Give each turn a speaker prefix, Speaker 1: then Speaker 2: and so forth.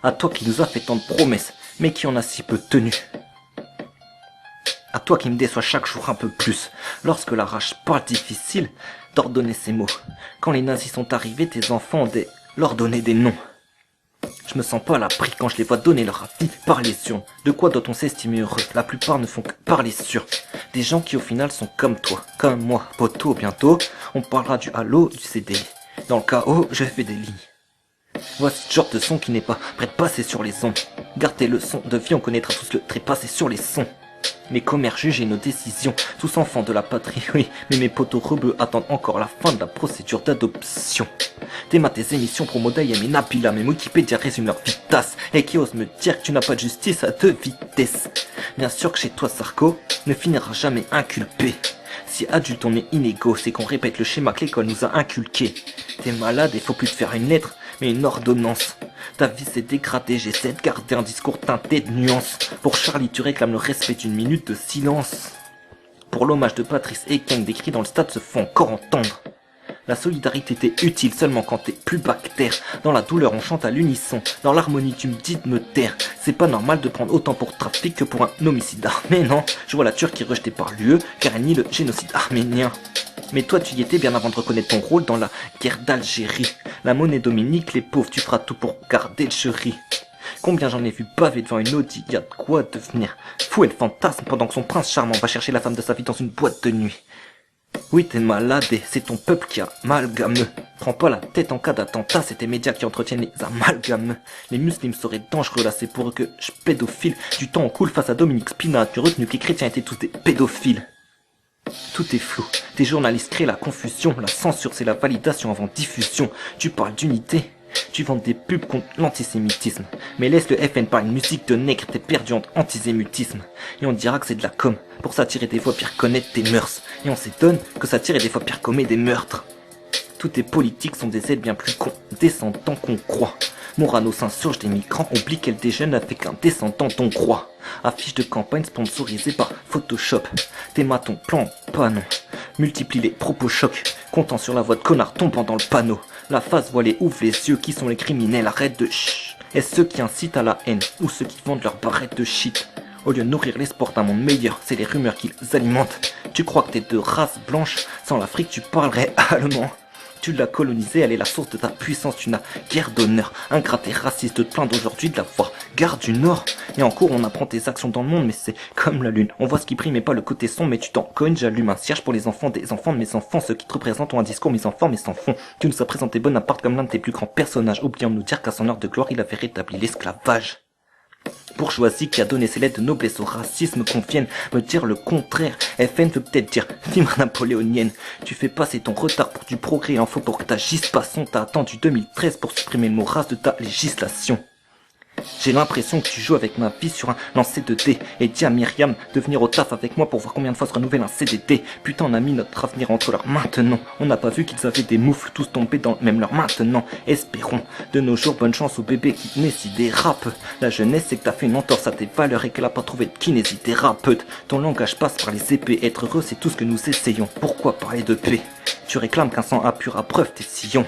Speaker 1: À toi qui nous a fait tant de promesses, mais qui en a si peu tenu. À toi qui me déçois chaque jour un peu plus, lorsque la rage parle difficile d'ordonner ces mots. Quand les nazis sont arrivés, tes enfants ont leur donné des noms. Je me sens pas à l'abri quand je les vois donner leur avis par les urnes. De quoi doit-on s'estimer heureux? La plupart ne font que parler sur des gens qui au final sont comme toi, comme moi. Poteau, bientôt, on parlera du halo, du CDI. Dans le chaos, je fais des lignes. Voici ce genre de son qui n'est pas prêt de passer sur les ondes. Garde tes leçons de vie, on connaîtra tous le trépassé sur les sons. Les commères jugent et nos décisions, tous enfants de la patrie, oui, mais mes potos rebeux attendent encore la fin de la procédure d'adoption. T'aimes tes émissions promo d'IM et Napila, mes Wikipédia résument leur vitasse, et qui ose me dire que tu n'as pas de justice à deux vitesses. Bien sûr que chez toi, Sarko ne finira jamais inculpé. Si adulte on est inégaux, c'est qu'on répète le schéma que l'école nous a inculqué. T'es malade et faut plus te faire une lettre, mais une ordonnance. Ta vie s'est dégradée, j'essaie de garder un discours teinté de nuances. Pour Charlie, tu réclames le respect d'une minute de silence. Pour l'hommage de Patrice et Ken, des cris dans le stade se font encore entendre. La solidarité t'est utile seulement quand t'es plus bactère. Dans la douleur on chante à l'unisson, dans l'harmonie tu me dis de me taire. C'est pas normal de prendre autant pour trafic que pour un homicide armé, non. Je vois la Turquie rejetée par l'UE car elle nie le génocide arménien. Mais toi tu y étais bien avant de reconnaître ton rôle dans la guerre d'Algérie. La monnaie dominique, les pauvres, tu feras tout pour garder le chéri. Combien j'en ai vu baver devant une Audi, y a de quoi devenir fou et le fantasme pendant que son prince charmant va chercher la femme de sa vie dans une boîte de nuit. Oui, t'es malade et c'est ton peuple qui a amalgameux. Prends pas la tête en cas d'attentat, c'est tes médias qui entretiennent les amalgames. Les musulmans seraient dangereux là, c'est pour eux que je pédophile. Du temps en cool face à Dominique Spina, tu retenu que les chrétiens étaient tous des pédophiles. Tout est flou, tes journalistes créent la confusion, la censure c'est la validation avant diffusion. Tu parles d'unité, tu vends des pubs contre l'antisémitisme. Mais laisse le FN par une musique de nègre, t'es perdu en antisémitisme. Et on dira que c'est de la com, pour s'attirer des fois pire connaître tes mœurs. Et on s'étonne que s'attirer des fois pire commet des meurtres. Tous tes politiques sont des aides bien plus condescendants qu'on croit. Morano s'insurge des migrants, oublie qu'elle déjeune avec un descendant hongrois. Affiche de campagne sponsorisée par Photoshop. Tes matons plan panon. Multiplie les propos chocs. Comptant sur la voix de connard tombant dans le panneau. La face voilée ouvre les yeux, qui sont les criminels, arrête de chut. Est-ce ceux qui incitent à la haine ou ceux qui vendent leur barrette de shit? Au lieu de nourrir l'espoir d'un monde meilleur, c'est les rumeurs qu'ils alimentent. Tu crois que t'es de race blanche? Sans l'Afrique tu parlerais allemand. Tu l'as colonisée, elle est la source de ta puissance, tu n'as guère d'honneur. Ingrat et raciste de te plaindre aujourd'hui de la voir garde du Nord. Et en cours on apprend tes actions dans le monde, mais c'est comme la lune. On voit ce qui brille mais pas le côté sombre, mais tu t'en cognes, j'allume un cierge pour les enfants des enfants de mes enfants. Ceux qui te représentent ont un discours, mes enfants mais sans fond. Tu nous as présenté Bonaparte comme l'un de tes plus grands personnages, oubliant de nous dire qu'à son heure de gloire il avait rétabli l'esclavage. Bourgeoisie qui a donné ses lettres de noblesse au racisme qu'on vienne me dire le contraire. FN veut peut-être dire fibre napoléonienne. Tu fais passer ton retard pour du progrès, il en faut pour que t'agisses pas son. T'as attendu 2013 pour supprimer le mot race de ta législation. J'ai l'impression que tu joues avec ma vie sur un lancer de dés. Et dis à Myriam de venir au taf avec moi pour voir combien de fois se renouvelle un CDD. Putain, on a mis notre avenir entre leurs mains maintenant. On n'a pas vu qu'ils avaient des moufles tous tombés dans même leurs maintenant. Espérons de nos jours bonne chance aux bébés qui naissent si dérapent. La jeunesse c'est que t'as fait une entorse à tes valeurs et qu'elle a pas trouvé de kinésithérapeute. Ton langage passe par les épées. Être heureux c'est tout ce que nous essayons. Pourquoi parler de paix? Tu réclames qu'un sang impur à preuve tes sillons.